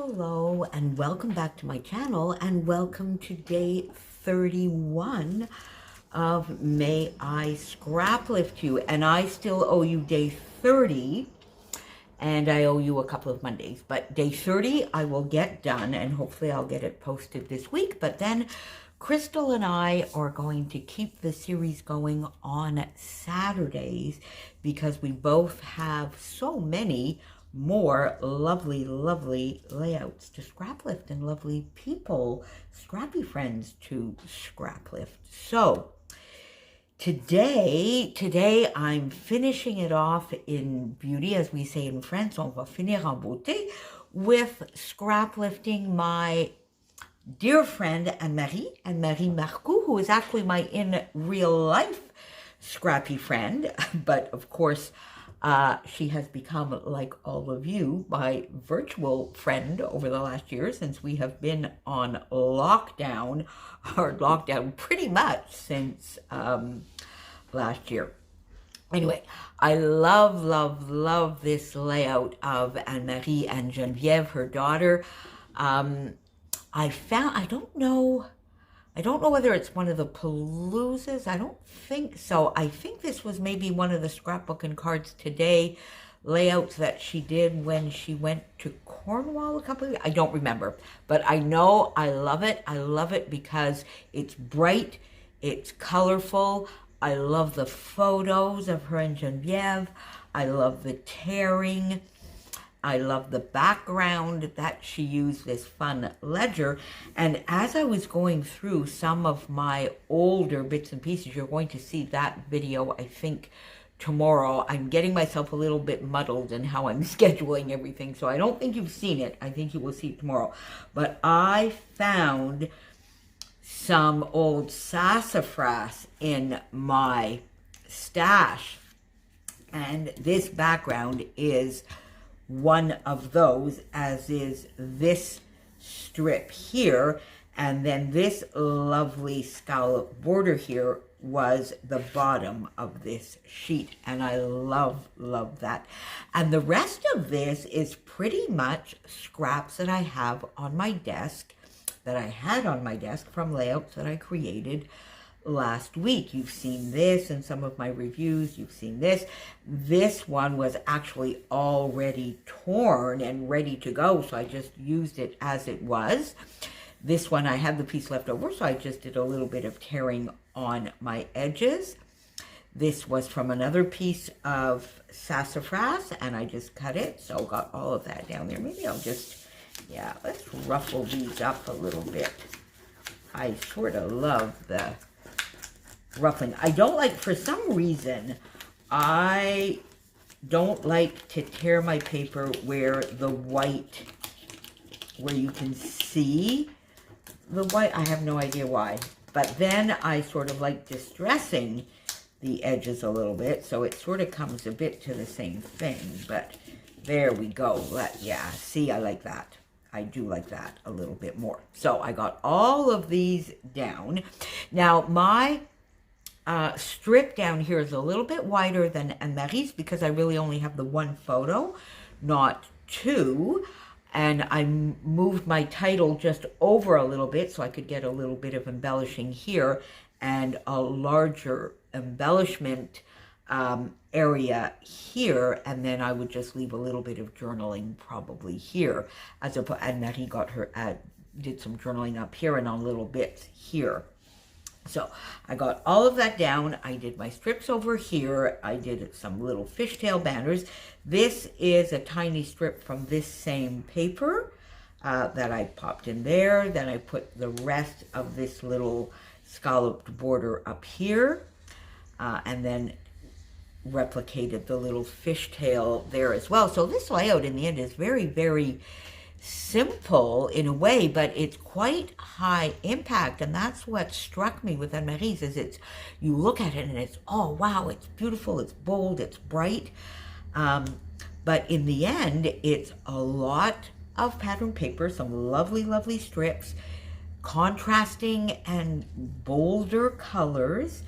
Hello and welcome back to my channel, and welcome to day 31 of May I Scraplift You. And I still owe you day 30, and I owe you a couple of Mondays, but day 30 I will get done, and hopefully I'll get it posted this week. But then Crystal and I are going to keep the series going on Saturdays because we both have so many more lovely layouts to scraplift and lovely people, scrappy friends to scraplift. So today I'm finishing it off in beauty, as we say in France, on va finir en beauté, with scraplifting my dear friend Anne-Marie Marcoux, who is actually my in real life scrappy friend, but of course she has become, like all of you, my virtual friend over the last year, since we have been on lockdown, hard lockdown, pretty much since last year. Anyway, I love this layout of Anne-Marie and Geneviève, her daughter. I don't know whether it's one of the Paloozas. I don't think so. I think this was maybe one of the Scrapbook and Cards Today layouts that she did when she went to Cornwall a couple of years. I don't remember, but I know I love it. I love it because it's bright, it's colorful. I love the photos of her and Geneviève. I love the tearing. I love the background that she used, this fun ledger. And as I was going through some of my older bits and pieces, you're going to see that video, I think, tomorrow. I'm getting myself a little bit muddled in how I'm scheduling everything, so I don't think you've seen it. I think you will see it tomorrow. But I found some old sassafras in my stash, and this background is one of those, as is this strip here, and then this lovely scallop border here was the bottom of this sheet, and I love that. And the rest of this is pretty much scraps that I have on my desk, that I had on my desk from layouts that I created last week. You've seen this in some of my reviews. You've seen this. This one was actually already torn and ready to go, so I just used it as it was. This one, I had the piece left over, so I just did a little bit of tearing on my edges. This was from another piece of sassafras, and I just cut it, so got all of that down there. Maybe I'll just, yeah, let's ruffle these up a little bit. I sort of love the ruffling. I don't like, for some reason, I don't like to tear my paper where the white, where you can see the white. I have no idea why. But then I sort of like distressing the edges a little bit, so it sort of comes a bit to the same thing. But there we go. Yeah, see, I like that. I do like that a little bit more. So I got all of these down. Now, my strip down here is a little bit wider than Anne-Marie's because I really only have the one photo, not two. And I moved my title just over a little bit so I could get a little bit of embellishing here and a larger embellishment area here, and then I would just leave a little bit of journaling probably here. Anne-Marie got her did some journaling up here and on little bits here. So I got all of that down. I did my strips over here. I did some little fishtail banners. This is a tiny strip from this same paper that I popped in there. Then I put the rest of this little scalloped border up here, and then replicated the little fishtail there as well. So this layout in the end is very simple in a way, but it's quite high impact, and that's what struck me with Anne-Marie's, is it's, you look at it and it's, oh wow, it's beautiful, it's bold, it's bright, but in the end it's a lot of pattern paper, some lovely strips, contrasting and bolder colors,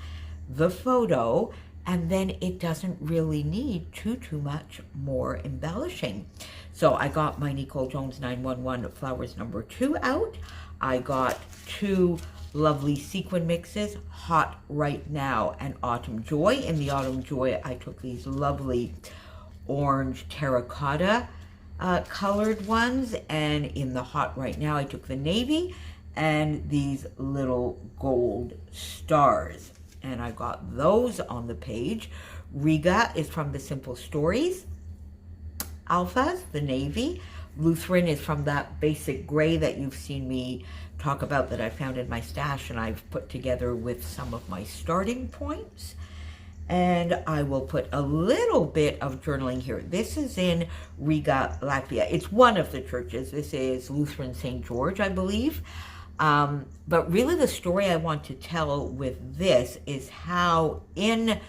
the photo, and then it doesn't really need too much more embellishing. So I got my Nicole Jones 911 Flowers #2 out. I got 2 lovely sequin mixes, Hot Right Now and Autumn Joy. In the Autumn Joy, I took these lovely orange terracotta colored ones, and in the Hot Right Now, I took the navy and these little gold stars, and I got those on the page. RIGA is from the Simple Stories alphas, the navy. Lutheran is from that basic gray that you've seen me talk about, that I found in my stash and I've put together with some of my starting points. And I will put a little bit of journaling here. This is in Riga, Latvia. It's one of the churches. This is Lutheran St. George, I believe. But really the story I want to tell with this is how in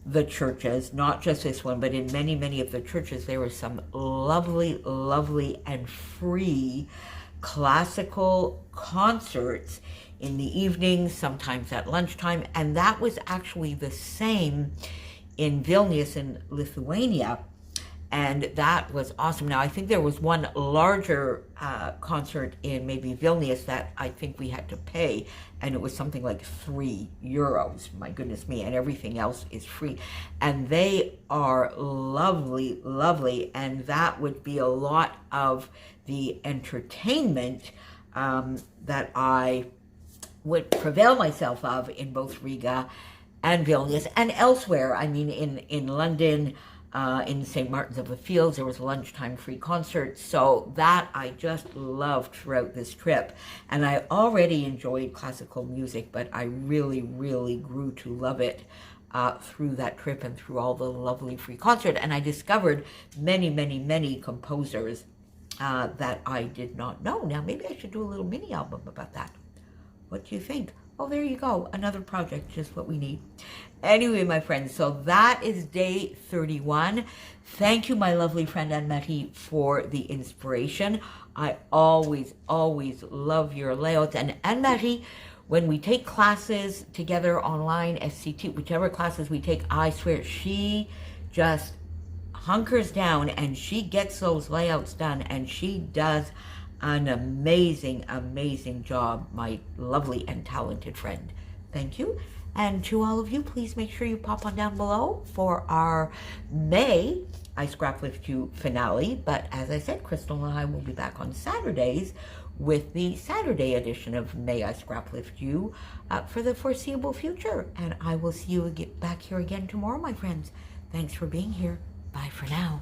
the churches, not just this one, but in many, many of the churches, there were some lovely, lovely and free classical concerts in the evenings, sometimes at lunchtime, and that was actually the same in Vilnius in Lithuania, and that was awesome. Now, I think there was one larger concert in maybe Vilnius that I think we had to pay, and it was something like €3, my goodness me, and everything else is free. And they are lovely, lovely, and that would be a lot of the entertainment that I would prevail myself of in both Riga and Vilnius and elsewhere. I mean, in London, in St. Martin's of the Fields, there was a lunchtime free concert. So that I just loved throughout this trip. And I already enjoyed classical music, but I really, really grew to love it through that trip and through all the lovely free concert. And I discovered many, many, many composers that I did not know. Now, maybe I should do a little mini album about that. What do you think? Oh, there you go. Another project, just what we need. Anyway, my friends, so that is day 31. Thank you, my lovely friend Anne-Marie, for the inspiration. I always, always love your layouts. And Anne-Marie, when we take classes together online, SCT, whichever classes we take, I swear, she just hunkers down and she gets those layouts done, and she does an amazing, amazing job, my lovely and talented friend. Thank you. And to all of you, please make sure you pop on down below for our May I Scraplift You finale. But as I said, Crystal and I will be back on Saturdays with the Saturday edition of May I Scraplift You for the foreseeable future. And I will see you back here again tomorrow, my friends. Thanks for being here. Bye for now.